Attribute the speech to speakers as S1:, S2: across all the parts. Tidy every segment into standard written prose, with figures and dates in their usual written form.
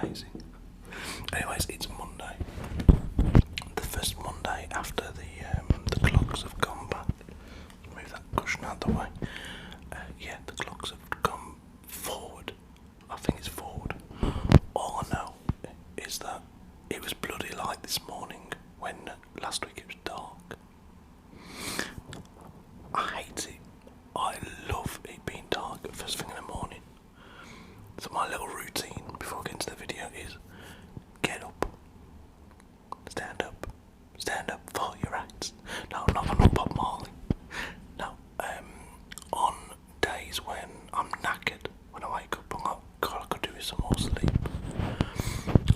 S1: amazing. Anyways, it's Monday. The first Monday after the clocks have gone back. Move that cushion out the way. The clocks have gone forward. I think it's forward. All I know is that it was bloody light this morning when last week it was dark. I hate it. I love it being dark first thing in the morning. So my little routine before I get into the video is get up, stand up for your rights. No, I'm not Bob Marley. No, on days when I'm knackered, when I wake up, I'm like, God, I could do with some more sleep.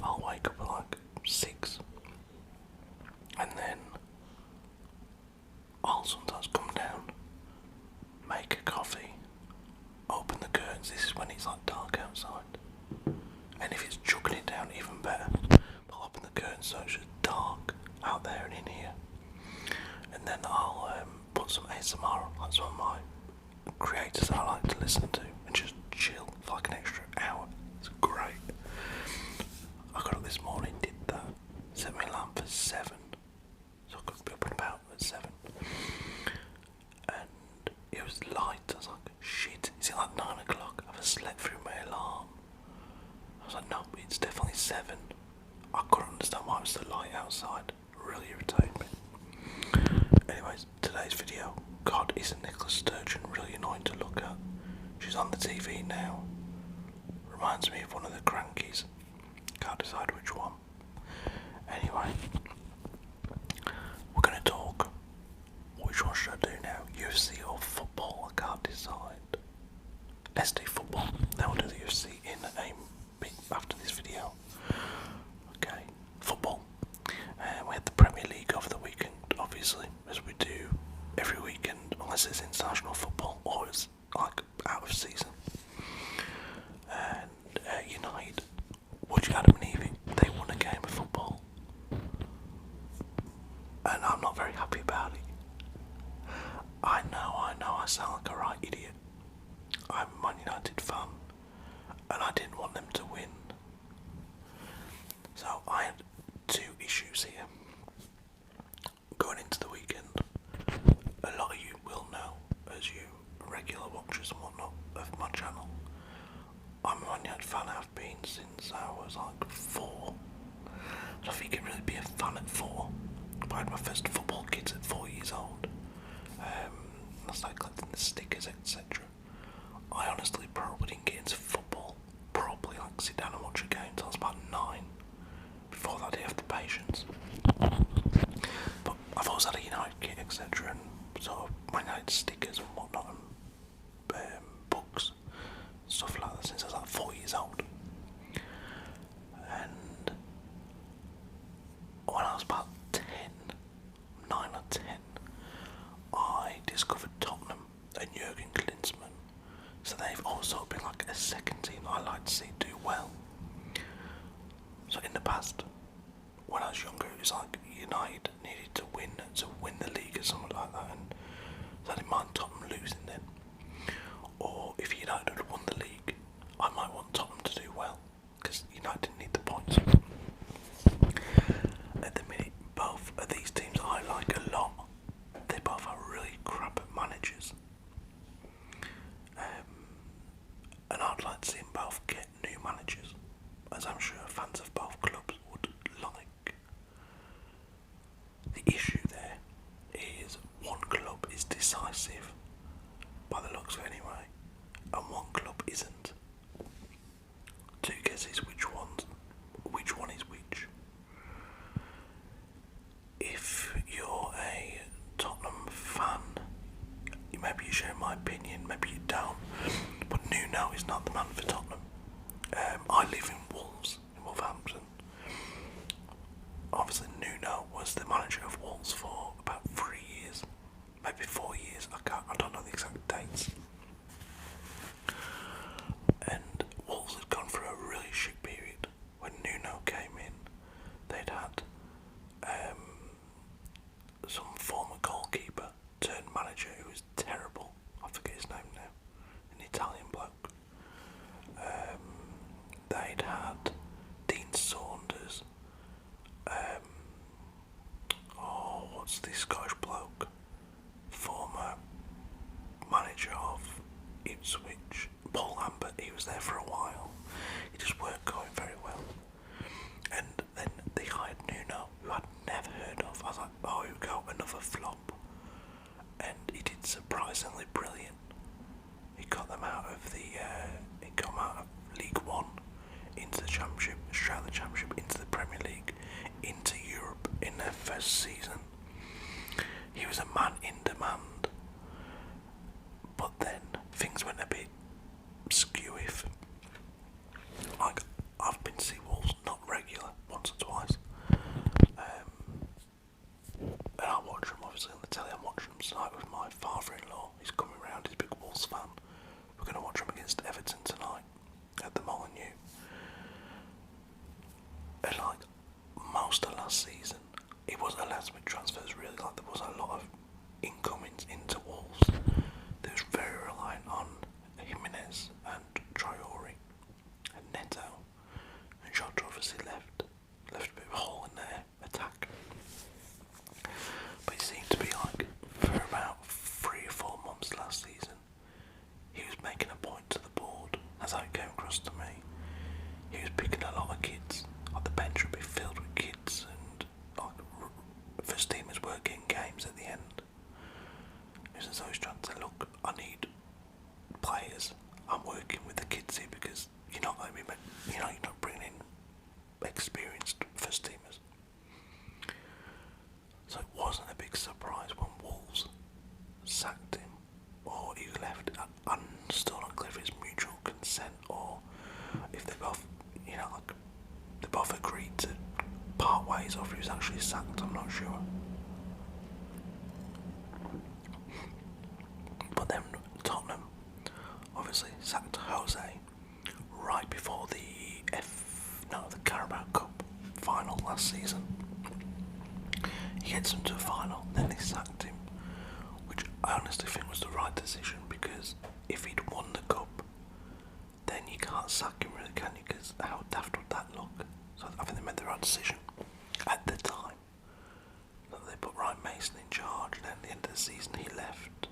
S1: I'll wake up at like 6, and then I'll sometimes come down, make a coffee, open the curtains. This is when it's like dark outside, and if it's chucking it down, even better. I'll open the curtains so it's just dark out there and in here, and then I'll put some ASMR on, like some of my creators I like to listen to, and just chill for like an extra hour. It's great. I got up this morning, did that, set my alarm for 7, so I could be up and about at 7, and it was light. I was like, shit, is it like 9 o'clock? I've slept through my alarm. I was like, no, it's definitely 7. I couldn't understand why it was so light outside. It really irritated me. Anyways, today's video, God, isn't Nicola Sturgeon really annoying to look at? She's on the TV now. Reminds me of one of the Crankies. Can't decide which one. Anyway, we're going to talk. Which one should I do now? UFC or football? I can't decide. Let's do football. Then we'll do the UFC in a bit after this video. Okay, football. We had the Premier League over the weekend, obviously, as we do every weekend, unless it's international football or it's like out of season. And United, would you Adam and Eve, they won a game of football, and I'm not very happy about it. I know, I sound like a right idiot. I'm a Man United fan, and I didn't want them to win. So I had 2 issues here. Going into the weekend, a lot of you will know, as you regular watchers and whatnot of my channel, I'm a Man United fan. I've been since I was like 4. So if you can really be a fan at 4, I had my first football kit at 4 years old. I started collecting the stickers, etc. I honestly probably didn't get into football, probably like sit down and watch a game until I was about 9. Before that I didn't have the patience. But I've always had a United kit, etc. and sort of my United stickers and whatnot, and books, stuff like that since I was like 4 years old. And when I was about 9 or 10, I discovered Tottenham and Jurgen Klinsmann. So they've also been like a second team I like to see do well. So in the past, when I was younger, it was like United needed to win the league or something like that, and so I didn't mind Tottenham losing then. Or if United had won the league, I might want Tottenham to do well, because United didn't need the points. At the minute, both of these teams I like a lot. They both are really crap at managers. And I'd like to see them both get new managers, as I'm sure fans of both clubs would like. The issue there is one club is decisive, by the looks of it anyway, and one club isn't. 2 guesses which one is which. If you're a Tottenham fan, maybe you share my opinion, maybe you don't, but Nuno is not the man for Tottenham. I live in Wolverhampton. Obviously Nuno was the manager of Wolves for about 3 years, maybe 4 years, I don't know the exact dates. And Wolves had gone through a really shit period. When Nuno came in, they'd had some former goalkeeper turned manager who was terrible. I forget his name now. An Italian bloke. They'd had switch. Paul Lambert, he was there for a while. It just weren't going very well. And then they hired Nuno, who I'd never heard of. I was like, oh, here we go, another flop. And he did surprisingly brilliant. He got them out of League One into the Championship, Australia Championship, into the Premier League, into Europe in their first season. He was a man in demand. But then things went a bit skewy. Like, I've been to see Wolves, not regular, once or twice. And I watch them obviously on the telly. I'm watching them tonight with my father-in-law. He's coming round, he's a big Wolves fan. We're going to watch them against Everton tonight at the Molineux. And like most of last season, it wasn't a last minute transfers really. Like, there was a lot of incomings into Wolves. They was very reliant on Jimenez and Traore and Neto, and Jota obviously left a bit of a hole in their attack. But it seemed to be like for about 3 or 4 months last season, he was making a point to the board. That's how it came across to me. He was picking a lot of kids. Like, the bench would be filled with kids, and like first teamers were getting games at the end. It was as though he was trying to say, look, I need players. I'm working with the kids here because you're not bringing in experienced first teamers. So it wasn't a big surprise when Wolves sacked him or he left. I'm still not clear if it's mutual consent or if they both, they both agreed to part ways or if he was actually sacked. I'm not sure. But then Tottenham obviously sacked Jose right before the Carabao Cup final last season. He gets them to a final, then they sacked him, which I honestly think was the right decision, because if he'd won the cup, then you can't sack him really, can you? Because how daft would that look? So I think they made the right decision at the time. So they put Ryan Mason in charge, and then at the end of the season he left.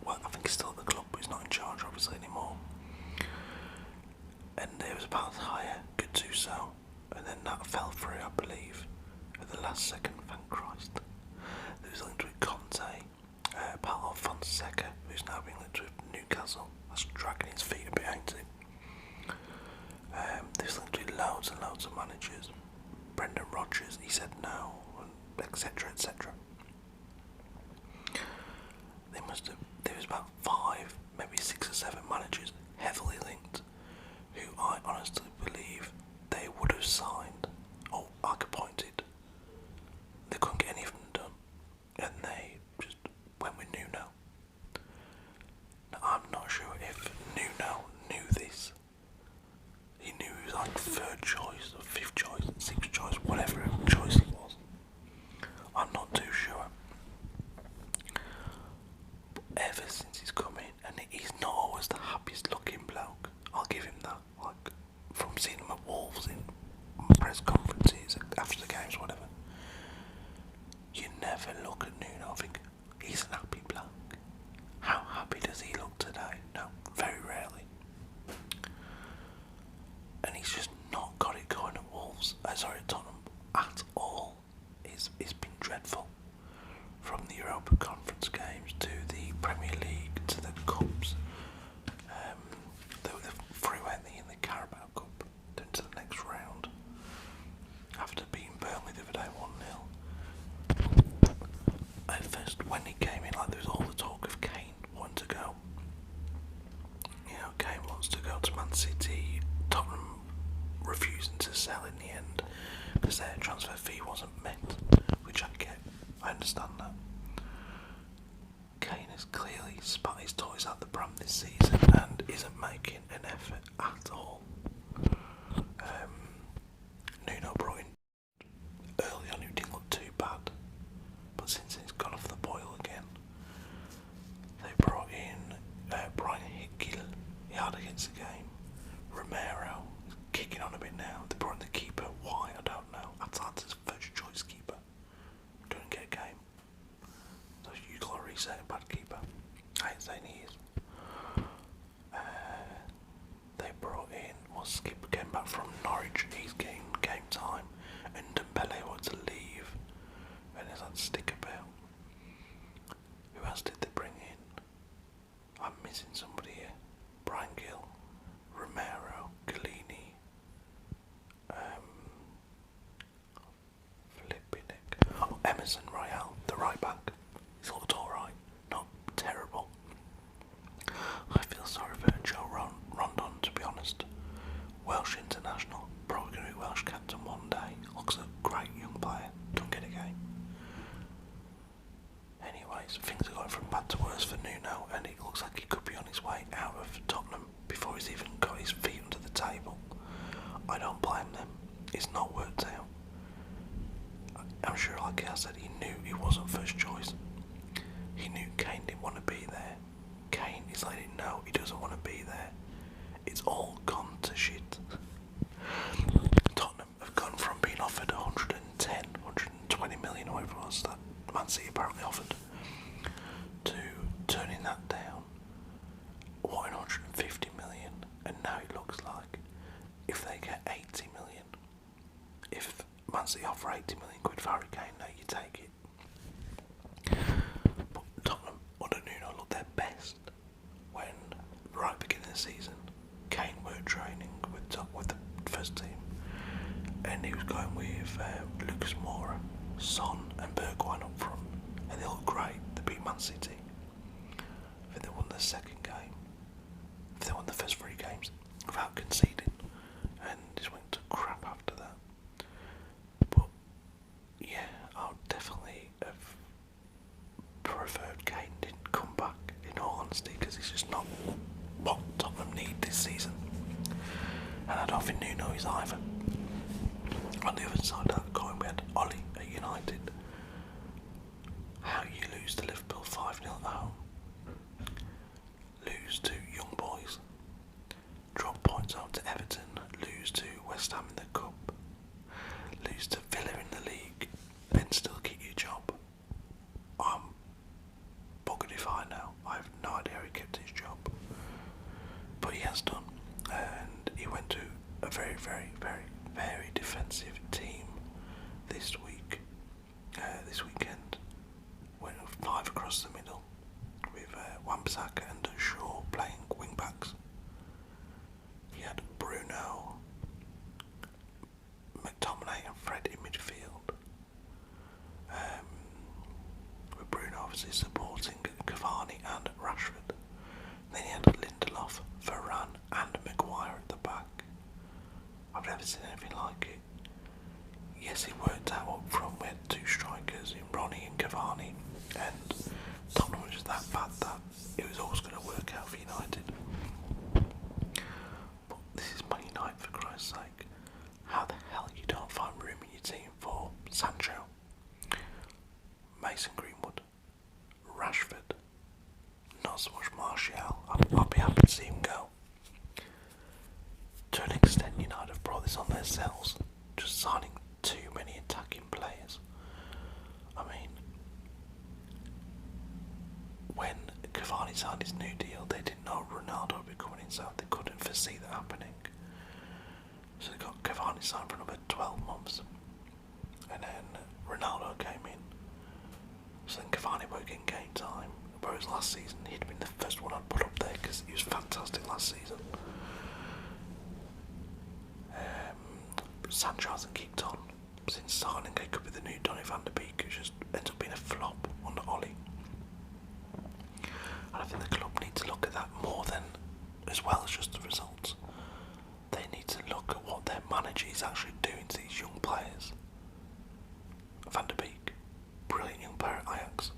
S1: I think he's still at the club, but he's not in charge obviously anymore. And there was about to hire Gattuso, and then that fell through, I believe, at the last second, thank Christ. There was linked with Conte, Paulo Fonseca, who's now being linked with Newcastle. That's dragging his feet a bit, ain't it? There's linked with loads and loads of managers. Brendan Rodgers, he said no, etc, etc. There was about 5, maybe 6 or 7 managers heavily linked, who I honestly believe they would have signed or appointed. They couldn't get any of them done, and they just went with Nuno. Now, I'm not sure if Nuno knew this. He knew he was like 3rd choice, or 5th choice, 6th choice, whatever choice he was. I'm not too sure. Ever since he's come in, and he's not always the happiest looking bloke, I'll give him that. Like, from seeing him at Wolves in press conferences, after the games, whatever, you never look at Nuno and think, he's an happy bloke. How happy does he look today? No, very rarely. And he's just not got it going at Wolves, at Tottenham, at all. It's been dreadful. From the Europa Conference games to the Premier League to the Cups. They were through in the Carabao Cup, into the next round. After beating Burnley the other day 1-0. At first, when he came in, like, there was all the talk of Kane wanting to go. Kane wants to go to Man City. Tottenham refusing to sell in the end because their transfer fee wasn't met, which I get. I understand that. Kane has clearly spat his toys out the pram this season and isn't making an effort at all. Nuno brought in early on, who didn't look too bad, but since he's gone off the boil again, they brought in Brian Hickey. He had against the game. Romero is kicking on a bit now. They brought in the keeper. Why? I don't know. Atlanta's 1st choice keeper. Don't get a game. So you got to reset a bad keeper. I ain't saying he is. Skipper came back from Norwich, he's getting game time, and Dembele wanted to leave, and there's that stick about. Who else did they bring in? I'm missing somebody here. Brian Gill, Romero, Galini, Emerson Royale, the right back. He's looked alright, not terrible. I feel sorry for Joe Rondon, to be honest. Welsh international, probably going to be Welsh captain one day. Looks a great young player, don't get a game. Anyways, things are going from bad to worse for Nuno, and it looks like he could be on his way out of Tottenham before he's even got his feet under the table. I don't blame them, it's not worked out. I'm sure, like I said, he knew he wasn't first choice. He knew Kane didn't want to be there. Kane is letting him know he doesn't want to be there. It's all gone to shit. Tottenham have gone from being offered 110, 120 million, or whatever it was that Man City apparently offered, to turning that down, wanting 150 million, and now it looks like if they get 80 million, if Man City offer 80 million quid for Harry Kane, now you take it. But Tottenham under Nuno looked their best when, right at the beginning of the season, Kane were training with the first team, and he was going with Lucas Moura, Son and Bergwijn up front, and they looked great. They beat Man City. I think they won the second game. I think they won the first 3 games without conceding, and just went to crap after that. But yeah, I would definitely have preferred Kane didn't come back, in all honesty, because he's just not what Tottenham need this season, and I don't think Nuno is either. On the other side of that coin, we had Ollie at United. How you lose to Liverpool 5-0 at home, lose to Young Boys, drop points out to Everton, lose to West Ham in the Cup, lose to Villa in the league, then still keep your job. I'm buggered if I know. I have no idea how he kept his job, but he has done, and he went to a very, very, very, very defensive team this weekend. Went 5 across the middle with Wan-Bissaka and Shaw playing wing backs. He had Bruno, McTominay and Fred in midfield, with Bruno obviously supporting Cavani and Rashford. Then he had Lindelof, Varane and Maguire at the back. I've never seen anything like it. Yes, it worked out up front. We had 2 strikers in Ronnie and Cavani, and Tottenham was just that bad that it was always going to work out for United. But this is Man United, for Christ's sake. How the hell you don't find room in your team for Sancho, Mason Greenwood, Rashford, not so much Martial. I'll be happy to see him go. To an extent, United have brought this on themselves, just signing too many attacking players. I mean, when Cavani signed his new deal, they didn't know Ronaldo would be coming in, so they couldn't foresee that happening. So they got Cavani signed for another 12 months, and then Ronaldo came in. So then Cavani won't get game time, whereas last season he'd been the first one I'd put up there because he was fantastic last season. Sancho hasn't kicked on since signing. It could be the new Donny van de Beek, who just ends up being a flop under Ollie. And I think the club need to look at that more than, as well as just the results. They need to look at what their manager is actually doing to these young players. Van de Beek, brilliant young player at Ajax,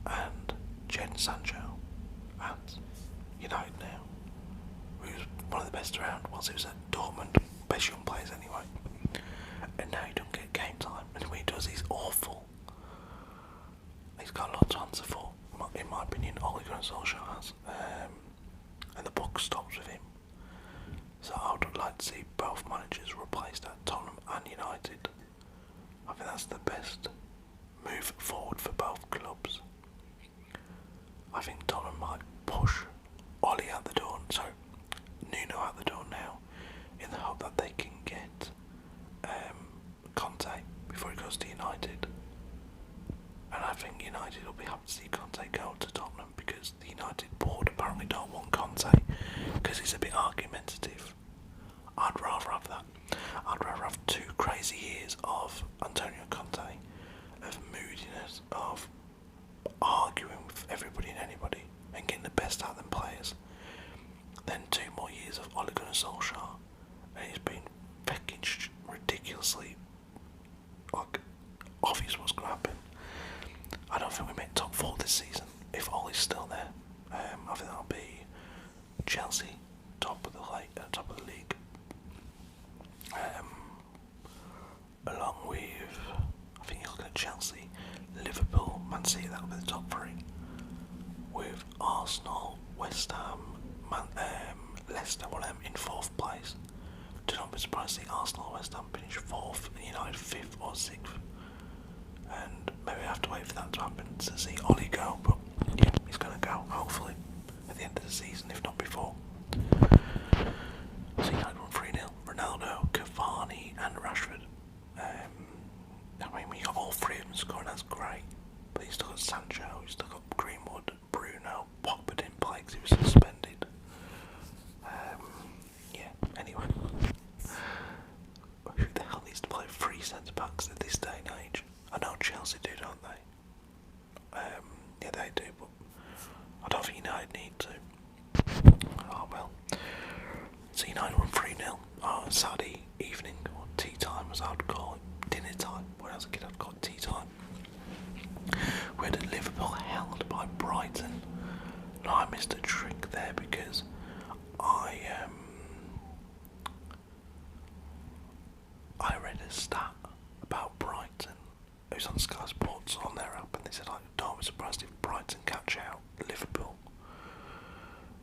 S1: and Jadon Sancho at United now, who's one of the best around. Once he was at Dortmund, best young players anyway, and now he don't get game time, and when he does, he's awful. He's got a lot to answer for, in my opinion. Ole Gunnar Solskjaer has, and the buck stops with him. So I would like to see both managers replaced at Tottenham and United. I think that's the best move forward for both clubs. I think Tottenham might push Ollie out the door, so Nuno I think United will be happy to see Conte go to Tottenham because the United board apparently don't want Conte because he's a bit argumentative. I'd rather have that. I'd rather have 2 crazy years of Antonio Conte, of moodiness, of arguing with everybody and anybody and getting the best out of them players, than 2 more years of Ole Gunnar Solskjaer, and it's been fucking ridiculously obvious what's going to happen. I don't think we make top 4 this season if Ole's still there. I think that'll be Chelsea top of the league, along with, I think you're looking at Chelsea, Liverpool, Man City. That'll be the top 3, with Arsenal, West Ham, Leicester, one of them in 4th place. Do not be surprised to see Arsenal and West Ham finish 4th and United 5th or 6th. And maybe I have to wait for that to happen to see Ollie go, but yeah, he's going to go, hopefully, at the end of the season, if not before. So United won 3-0. Ronaldo, Cavani and Rashford. I mean, we got all 3 of them scoring, that's great. But you still got Sancho, you still got Greenwood, Bruno, Pogba didn't play because he was suspended. Yeah, anyway. Who the hell needs to play 3 centre-backs at this day and age? I know Chelsea do, don't they? Yeah, they do, but I don't think United need to. Oh well. So United won 3-0 on Saturday evening, or tea time as I would call it, dinner time. When I was a kid I'd call it tea time. We had Liverpool held by Brighton. Now I missed a trick there because I read a stat about Brighton. It was on Sky Sports on their app, and they said, don't be surprised if Brighton catch out Liverpool.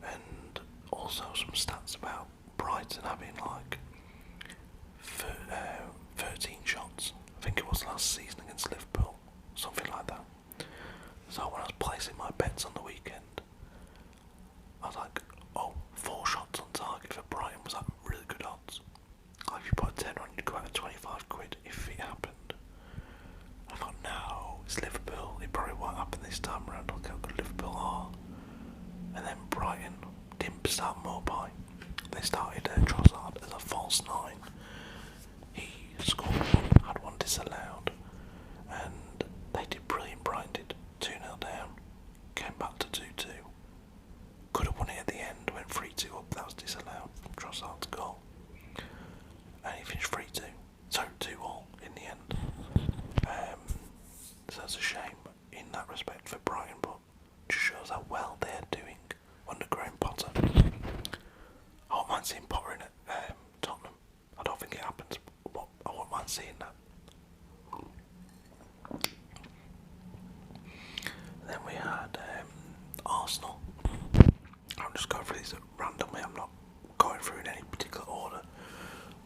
S1: And also some stats about Brighton having 13 shots. I think it was last season against Liverpool, something like that. So when I was placing my bets on the weekend, I was like, 4 shots on target for Brighton was really good odds. If you put a 10 on, you'd go out at 25 quid if it happened. I thought, no, it's Liverpool, it probably won't happen this time around. Look how good Liverpool are. And then Brighton didn't start Mopai. They started Trossard as a false 9. He scored 1, had 1 disallowed, and they did brilliant. Brighton did 2-0 down, came back to 2-2. Could have won it at the end, went 3-2 up, that was disallowed from Trossard's goal. And he finished 3-2, so 2-all in the end. So that's a shame in that respect for Brighton, but just shows how well they're doing under Graham Potter. I won't mind seeing Potter in at Tottenham. I don't think it happens, but I won't mind seeing that. Then we had Arsenal. I'm just going through these randomly, I'm not going through in any particular order.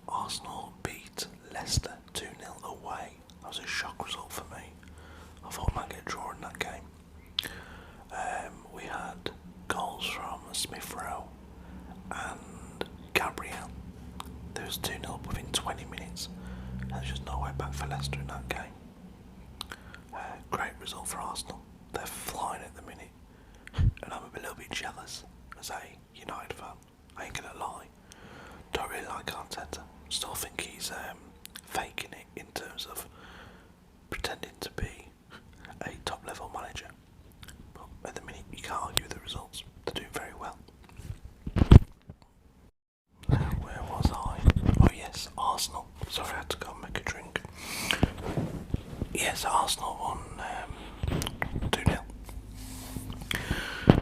S1: Arsenal beat Leicester 2-0 away. That was a shock result for me. I thought I might get a draw in that game. We had goals from Smith Rowe and Gabriel. There was 2-0 within 20 minutes. And there's just no way back for Leicester in that game. Great result for Arsenal. They're flying at the minute. And I'm a little bit jealous as a United fan. I ain't gonna lie. Don't really like Arteta. Still think he's faking it in terms of pretending to be a top level manager. But at the minute you can't argue with the results. They're doing very well. Where was I? Oh yes, Arsenal. Sorry, I had to go and make a drink. Yes, Arsenal won 2-0.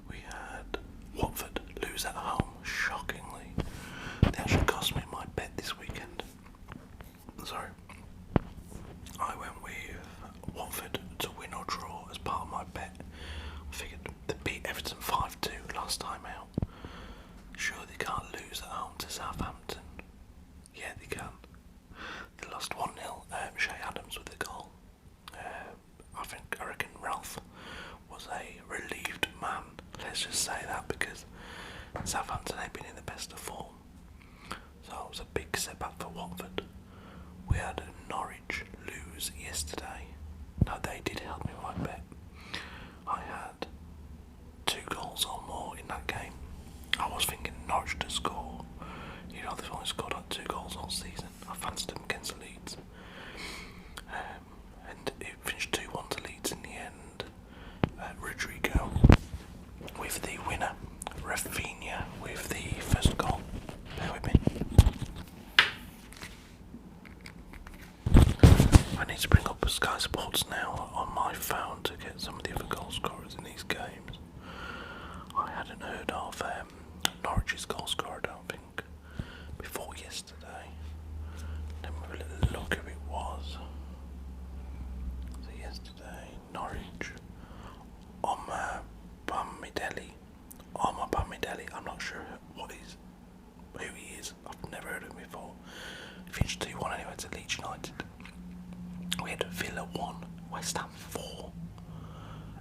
S1: We had Watford lose at home, shockingly. They actually cost me my bet this weekend. Sorry. I went with Watford only scored like 2 goals all season. I fancied him against Leeds. And it finished 2-1 to Leeds in the end. Rodrigo with the winner. Rafinha with the first goal. Bear with me. I need to bring up Sky Sports now on my phone to get some of the other goal scorers in these games. I hadn't heard of Norwich's goal scorer, I don't think, before yesterday. Let me have a little look who it was. So yesterday, Norwich, Omar Bamidele. I'm not sure who he is. I've never heard of him before. Finished 2-1 anyway to Leeds United. We had Villa 1, West Ham 4,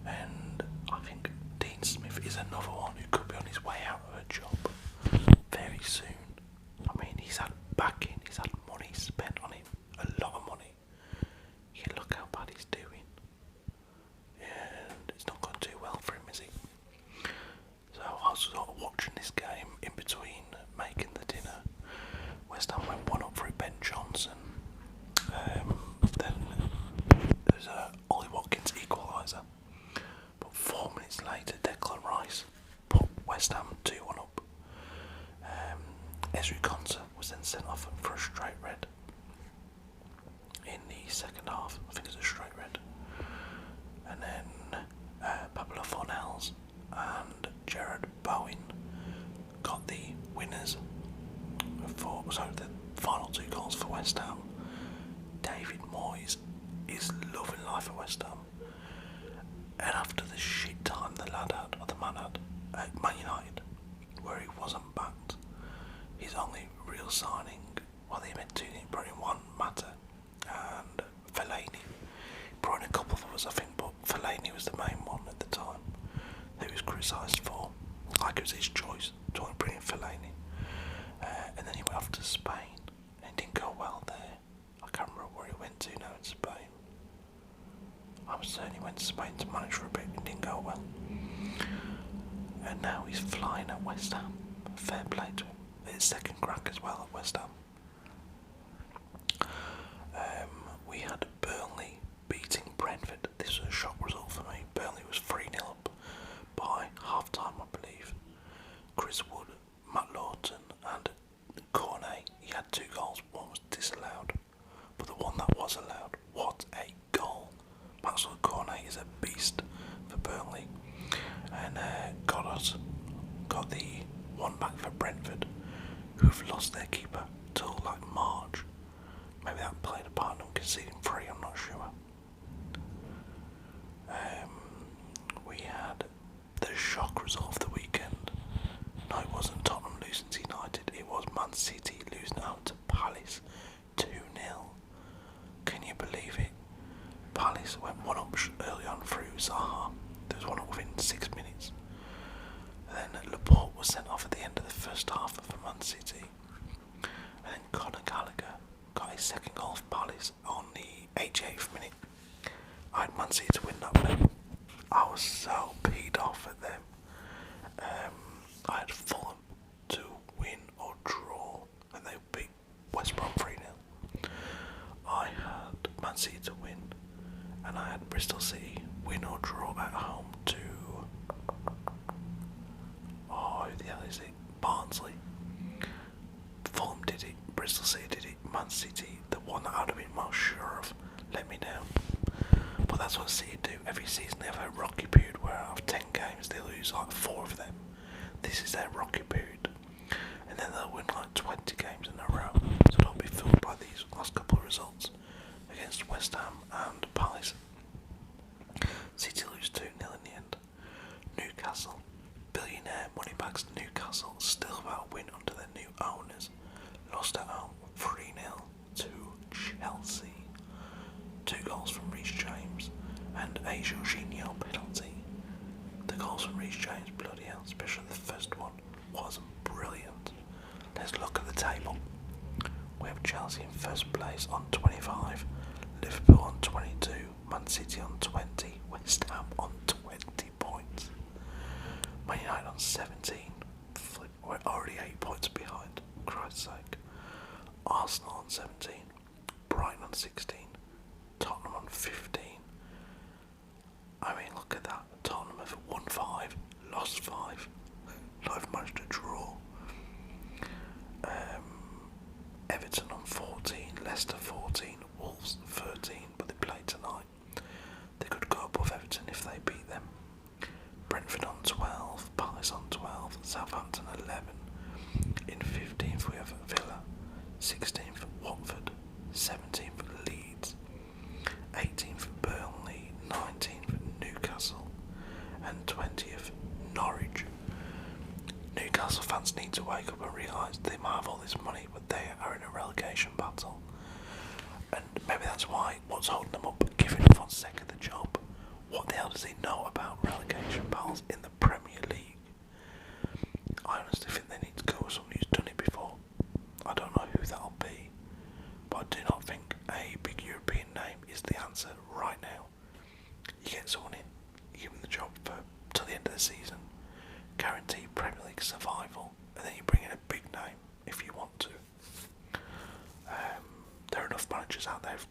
S1: and I think Dean Smith is another one who could be on his way out of a job very soon. I mean, he's had backing, he's had money spent on him, a lot of money. Yeah, look how bad he's doing. And it's not going too well for him, is it? So I was sort of watching this game in between making the dinner. West Ham went 1-up through Ben Johnson. Then there's a Ollie Watkins equaliser. But 4 minutes later, Declan Rice put West Ham 2-1 up. Ezri Konsa was then sent off for a straight red in the second half. I think it was a straight red. And then Pablo Fornells and Jared Bowen got the winners the final 2 goals for West Ham. David Moyes is loving life at West Ham. And after the shit time the man had at Man United, where he wasn't backed, his only real signing, well, they meant to brought in one Mata and Fellaini. Brought in a couple of others, I think, but Fellaini was the main one at the time that he was criticised for. Like it was his choice to bring in Fellaini. And then he went off to Spain, and it didn't go well there. I can't remember where he went to now in Spain. I'm certain he went to Spain to manage for a bit, and it didn't go well. And now he's flying at West Ham. Fair play to him. His second crack as well at West Ham. We had Burnley beating Brentford. This was a shock result for me. Burnley was 3-0 up by half time, I believe. Chris Wood, Matt Lawton and Cornet, he had 2 goals, one was disallowed, but the one that was allowed, what a goal. Maxwell Cornet is a beast for Burnley. And Goddard got the one back for Brentford, who've lost their keeper till like March. Maybe that played a part in them conceding 3, I'm not sure. We had the shock result of the weekend. No, it wasn't Tottenham losing to United, it was Man City losing out to Palace 2-0. Can you believe it? Palace went 1-up early on through Zaha. There was 1-up within 6 minutes. And then Laporte was sent off at the end of the first half for Man City. And then Conor Gallagher got his second goal for Palace on the 88th minute. I had Man City to win that one. I was so peed off at them. I had Fulham to win or draw, and they beat West Brom 3-0. I had Man City to win, and I had Bristol City win or draw at home to, who the hell is it? Barnsley. Fulham did it, Bristol City did it, Man City, the one that I'd have been most sure of, let me down. But that's what City do. Every season they have a rocky period where out of 10 games they lose like 4 of them. This is their rocky period. And then they'll win like 20 games in a row. So don't be fooled by these last couple of results against West Ham and Palace. City lose 2-0 in the end. Newcastle, billionaire moneybags Newcastle, still without a win under their new owners. Lost at home 3-0 to Chelsea. 2 goals from Reece James and a Jorginho penalty. The goals from Reece James, bloody hell, especially the first one, was brilliant. Let's look at the table. We have Chelsea in first place on 25, Liverpool on 22, Man City on 20, West Ham on 20 points. Man United on 17. We're already 8 points behind, Christ's sake. Arsenal on 17, Brighton on 16, Tottenham on 15. I mean, look at that. Tottenham have won 5, lost 5. Not even managed to draw. Everton on 14, Leicester 14, Wolves 13, but they play tonight. They could go above Everton if they beat them. Brentford on 12, Palace on 12, Southampton 11. In 15th we have Villa, 16th Watford, 17th Leeds, 18th Burnley, 19th Newcastle, and 20th Norwich. Newcastle fans need to wake up and realise they might have all this money, but they are in a relegation battle. And maybe that's why what's holding them up, giving Fonseca the job. What the hell does he know about relegation battles in the Premier League? I honestly think they need to go with someone who's done it before. I don't know who that'll be, but I do not think a big European name is the answer right now. You get someone in, you give them the job for till the end of the season, guarantee Premier League survival, and then you bring in a big name if you want to. There are enough managers out there who've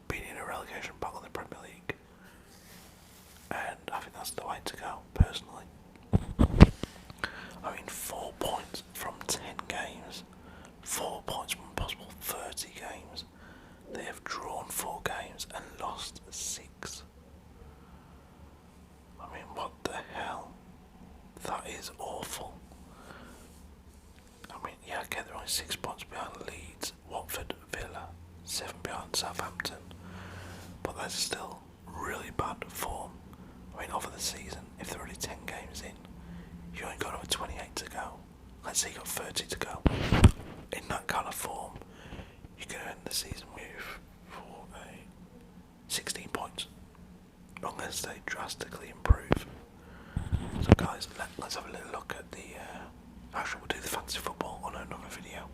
S1: been in a relegation battle in the Premier League, and I think that's the way to go, personally. I mean, 4 points from 10 games, 4 points from possible 30 games. They have drawn 4 games and lost 6. I mean, what the hell? That is awful. I mean, yeah, okay, they're only 6 points behind Leeds, Watford, Villa, 7 behind Southampton, but that's still really bad form. I mean, over the season, if they're only 10 games in, you only got over 28 to go. Let's say you got 30 to go. In that kind of form, you're going to end the season with 16 points, unless they drastically improve. So guys, let's have a little look at the, actually we'll do the fantasy football on another video.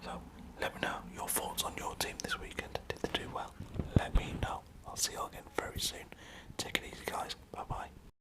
S1: So, let me know your thoughts on your team this weekend. Did they do well? Let me know. I'll see you all again very soon. Take it easy guys, bye bye.